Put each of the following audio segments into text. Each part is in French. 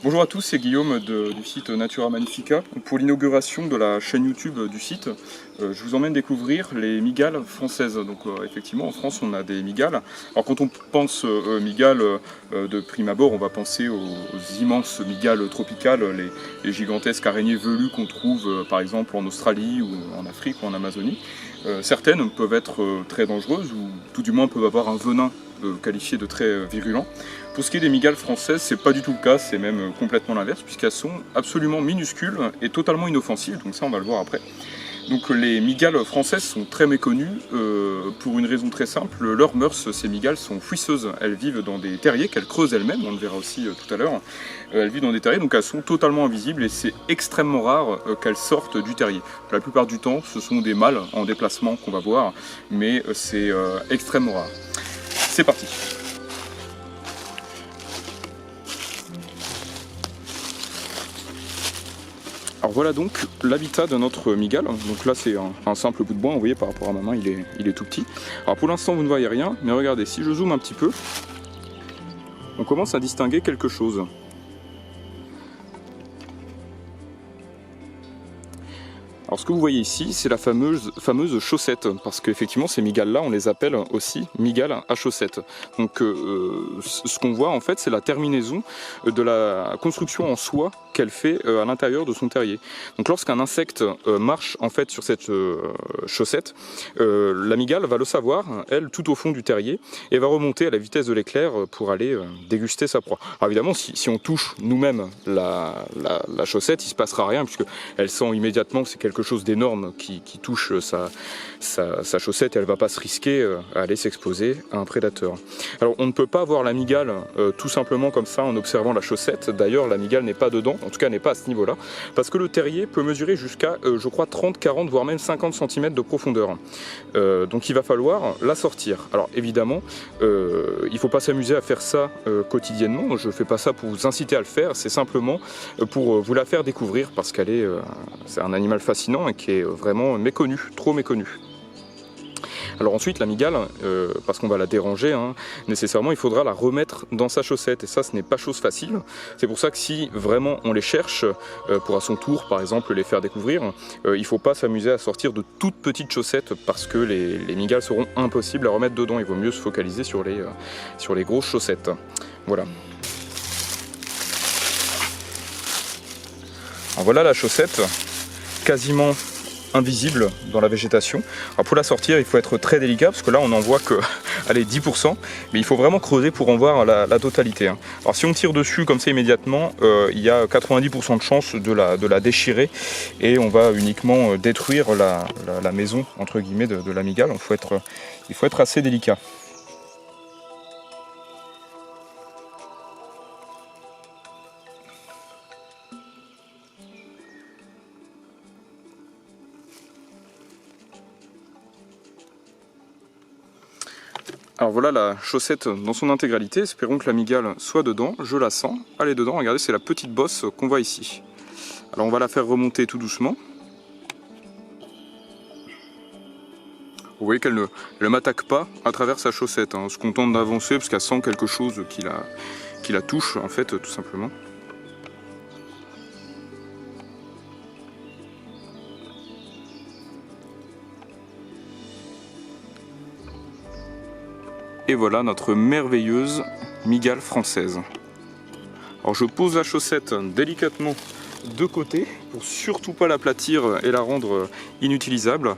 Bonjour à tous, c'est Guillaume du site Natura Magnifica. Pour l'inauguration de la chaîne YouTube du site, je vous emmène découvrir les mygales françaises. Donc effectivement en France on a des mygales. Alors quand on pense mygales de prime abord, on va penser aux immenses mygales tropicales, les gigantesques araignées velues qu'on trouve par exemple en Australie ou en Afrique ou en Amazonie. Certaines peuvent être très dangereuses ou tout du moins peuvent avoir un venin qualifié de très virulent. Pour ce qui est des mygales françaises, c'est pas du tout le cas, c'est même complètement l'inverse, puisqu'elles sont absolument minuscules et totalement inoffensives, donc ça on va le voir après. Donc les mygales françaises sont très méconnues pour une raison très simple, leurs mœurs, ces mygales, sont fouisseuses. Elles vivent dans des terriers qu'elles creusent elles-mêmes, on le verra aussi tout à l'heure. Elles vivent dans des terriers, donc elles sont totalement invisibles et c'est extrêmement rare qu'elles sortent du terrier. La plupart du temps, ce sont des mâles en déplacement qu'on va voir, mais c'est extrêmement rare. C'est parti. Alors voilà donc l'habitat de notre mygale. Donc là c'est un simple bout de bois, vous voyez par rapport à ma main il est tout petit. Alors pour l'instant vous ne voyez rien, mais regardez, si je zoome un petit peu, on commence à distinguer quelque chose. Alors ce que vous voyez ici, c'est la fameuse chaussette, parce qu'effectivement ces mygales-là, on les appelle aussi mygales à chaussettes. Donc ce qu'on voit en fait, c'est la terminaison de la construction en soie qu'elle fait à l'intérieur de son terrier. Donc lorsqu'un insecte marche en fait sur cette chaussette, la mygale va le savoir, elle, tout au fond du terrier, et va remonter à la vitesse de l'éclair pour aller déguster sa proie. Alors évidemment, si on touche nous-mêmes la chaussette, il ne se passera rien, puisque elle sent immédiatement que c'est quelque chose d'énorme qui touche sa chaussette et elle ne va pas se risquer à aller s'exposer à un prédateur. Alors on ne peut pas voir la mygale tout simplement comme ça en observant la chaussette. D'ailleurs la mygale n'est pas dedans, en tout cas n'est pas à ce niveau là, parce que le terrier peut mesurer jusqu'à je crois 30, 40 voire même 50 cm de profondeur. Donc il va falloir la sortir. Alors évidemment il ne faut pas s'amuser à faire ça quotidiennement, je ne fais pas ça pour vous inciter à le faire, c'est simplement pour vous la faire découvrir parce qu'elle c'est un animal fascinant et qui est vraiment méconnu, trop méconnu. Alors ensuite la mygale, parce qu'on va la déranger, nécessairement il faudra la remettre dans sa chaussette et ça ce n'est pas chose facile. C'est pour ça que si vraiment on les cherche pour à son tour par exemple les faire découvrir, il ne faut pas s'amuser à sortir de toutes petites chaussettes parce que les mygales seront impossibles à remettre dedans. Il vaut mieux se focaliser sur les grosses chaussettes. Voilà. Alors voilà la chaussette, quasiment invisible dans la végétation. Alors pour la sortir, il faut être très délicat parce que là on n'en voit que allez, 10%, mais il faut vraiment creuser pour en voir la totalité. Alors si on tire dessus comme ça immédiatement, il y a 90% de chance de la déchirer et on va uniquement détruire la maison entre guillemets de la mygale. Il faut être assez délicat. Alors voilà la chaussette dans son intégralité, espérons que la mygale soit dedans, je la sens, elle est dedans, regardez c'est la petite bosse qu'on voit ici. Alors on va la faire remonter tout doucement. Vous voyez qu'elle ne m'attaque pas à travers sa chaussette, on se contente d'avancer parce qu'elle sent quelque chose qui la touche en fait tout simplement. Et voilà notre merveilleuse mygale française. Alors je pose la chaussette délicatement de côté pour surtout pas l'aplatir et la rendre inutilisable.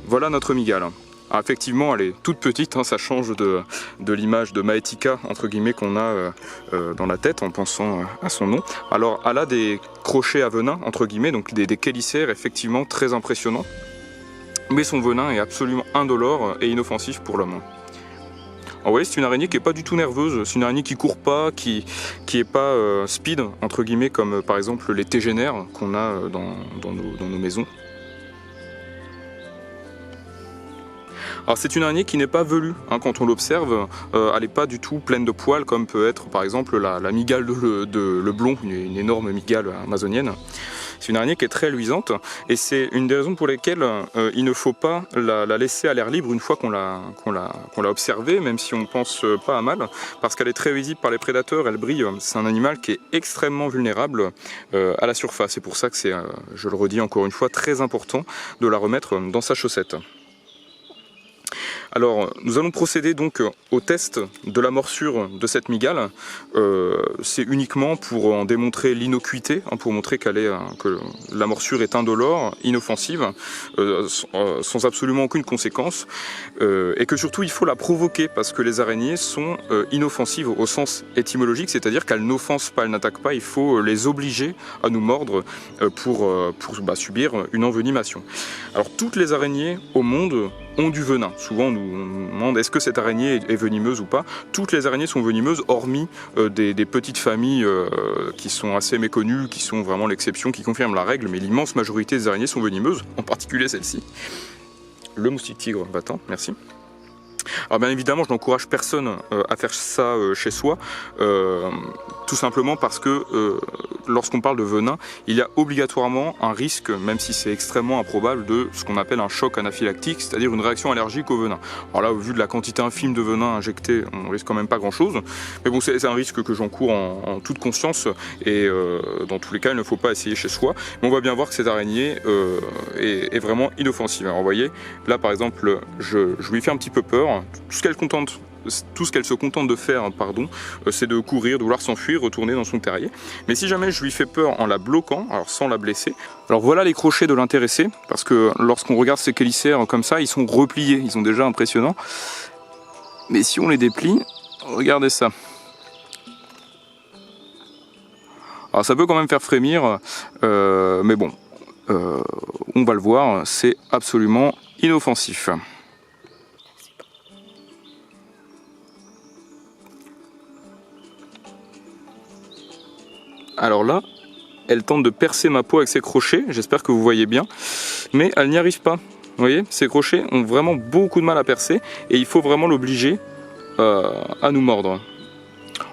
Voilà notre mygale. Alors effectivement elle est toute petite, ça change de l'image de Maëtika entre guillemets qu'on a dans la tête en pensant à son nom. Alors elle a des crochets à venin entre guillemets, donc des chélicères effectivement très impressionnants. Mais son venin est absolument indolore et inoffensif pour l'homme. Alors, vous voyez, c'est une araignée qui n'est pas du tout nerveuse, c'est une araignée qui court pas, qui est pas speed, entre guillemets, comme par exemple les tégénaires qu'on a dans nos maisons. Alors c'est une araignée qui n'est pas velue, quand on l'observe, elle n'est pas du tout pleine de poils comme peut être par exemple la mygale de Leblon, une énorme mygale amazonienne. C'est une araignée qui est très luisante et c'est une des raisons pour lesquelles il ne faut pas la laisser à l'air libre une fois qu'on l'a observée, même si on ne pense pas à mal, parce qu'elle est très visible par les prédateurs, elle brille. C'est un animal qui est extrêmement vulnérable à la surface. C'est pour ça que c'est, je le redis encore une fois, très important de la remettre dans sa chaussette. Alors, nous allons procéder donc au test de la morsure de cette mygale. C'est uniquement pour en démontrer l'innocuité, pour montrer que la morsure est indolore, inoffensive, sans absolument aucune conséquence, et que surtout il faut la provoquer parce que les araignées sont inoffensives au sens étymologique, c'est-à-dire qu'elles n'offensent pas, elles n'attaquent pas, il faut les obliger à nous mordre pour subir une envenimation. Alors, toutes les araignées au monde ont du venin. Souvent on nous demande est-ce que cette araignée est venimeuse ou pas. Toutes les araignées sont venimeuses hormis des petites familles qui sont assez méconnues, qui sont vraiment l'exception, qui confirment la règle, mais l'immense majorité des araignées sont venimeuses, en particulier celle-ci. Le moustique tigre battant, merci. Alors bien évidemment je n'encourage personne à faire ça chez soi, tout simplement parce que lorsqu'on parle de venin, il y a obligatoirement un risque, même si c'est extrêmement improbable, de ce qu'on appelle un choc anaphylactique, c'est-à-dire une réaction allergique au venin. Alors là, au vu de la quantité infime de venin injecté, on risque quand même pas grand-chose, mais bon, c'est un risque que j'encours en toute conscience, et dans tous les cas, il ne faut pas essayer chez soi. Mais on va bien voir que cette araignée est vraiment inoffensive. Alors vous voyez, là par exemple, je lui fais un petit peu peur. Tout ce qu'elle se contente de faire, c'est de courir, de vouloir s'enfuir, retourner dans son terrier. Mais si jamais je lui fais peur en la bloquant, alors sans la blesser, alors voilà les crochets de l'intéressé, parce que lorsqu'on regarde ces chélicères comme ça, ils sont repliés, ils sont déjà impressionnants. Mais si on les déplie, regardez ça. Alors ça peut quand même faire frémir, mais bon, on va le voir, c'est absolument inoffensif. Alors là, elle tente de percer ma peau avec ses crochets, j'espère que vous voyez bien, mais elle n'y arrive pas. Vous voyez, ces crochets ont vraiment beaucoup de mal à percer et il faut vraiment l'obliger à nous mordre.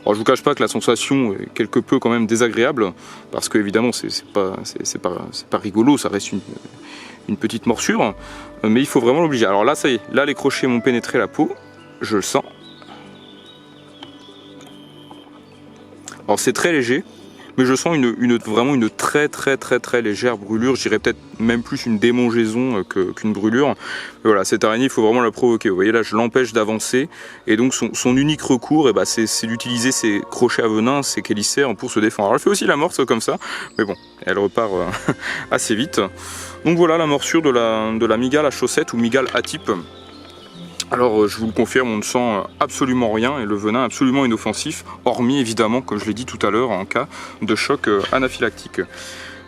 Alors je vous cache pas que la sensation est quelque peu quand même désagréable, parce que évidemment c'est pas rigolo, ça reste une petite morsure, mais il faut vraiment l'obliger. Alors là ça y est, là les crochets m'ont pénétré la peau, je le sens. Alors c'est très léger, mais je sens vraiment une très légère brûlure, je dirais peut-être même plus une démangeaison qu'une brûlure. Mais voilà, cette araignée, il faut vraiment la provoquer. Vous voyez là, je l'empêche d'avancer, et donc son unique recours, c'est d'utiliser ses crochets à venin, ses chélicères pour se défendre. Alors elle fait aussi la morse comme ça, mais bon, elle repart assez vite. Donc voilà la morsure de la mygale à chaussettes ou mygale à type. Alors je vous le confirme, on ne sent absolument rien et le venin est absolument inoffensif, hormis évidemment, comme je l'ai dit tout à l'heure, en cas de choc anaphylactique.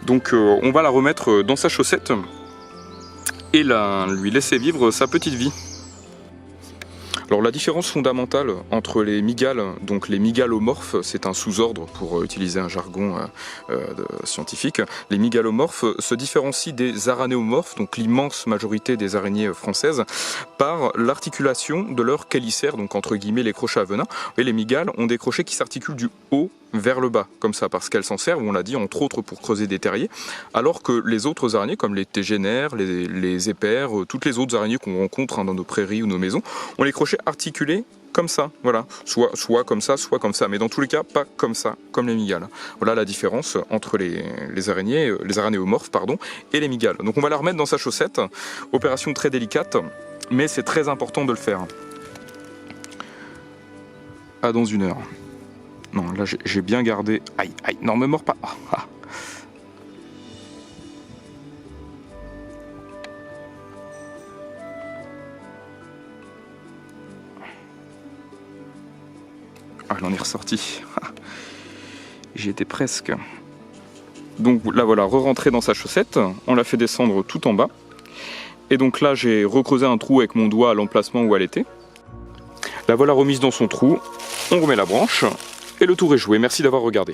Donc on va la remettre dans sa chaussette et lui laisser vivre sa petite vie. Alors la différence fondamentale entre les mygales, donc les mygalomorphes, c'est un sous-ordre pour utiliser un jargon scientifique, les mygalomorphes se différencient des aranéomorphes, donc l'immense majorité des araignées françaises, par l'articulation de leurs chélicères, donc entre guillemets les crochets à venin. Et les mygales ont des crochets qui s'articulent du haut vers le bas, comme ça, parce qu'elles s'en servent, on l'a dit, entre autres pour creuser des terriers, alors que les autres araignées, comme les tégénaires, les épères, toutes les autres araignées qu'on rencontre dans nos prairies ou nos maisons, ont les crochets articulés comme ça, voilà, soit comme ça, soit comme ça, mais dans tous les cas, pas comme ça, comme les mygales. Voilà la différence entre les aranéomorphes, et les mygales. Donc on va la remettre dans sa chaussette, opération très délicate, mais c'est très important de le faire. À dans 1 heure. Non, là j'ai bien gardé... Aïe, aïe, non, me mords pas. Ah. Ah, elle en est ressortie. J'y étais presque. Donc là voilà, re-rentrée dans sa chaussette, on l'a fait descendre tout en bas. Et donc là j'ai recreusé un trou avec mon doigt à l'emplacement où elle était. La voilà remise dans son trou, on remet la branche. Et le tour est joué, merci d'avoir regardé.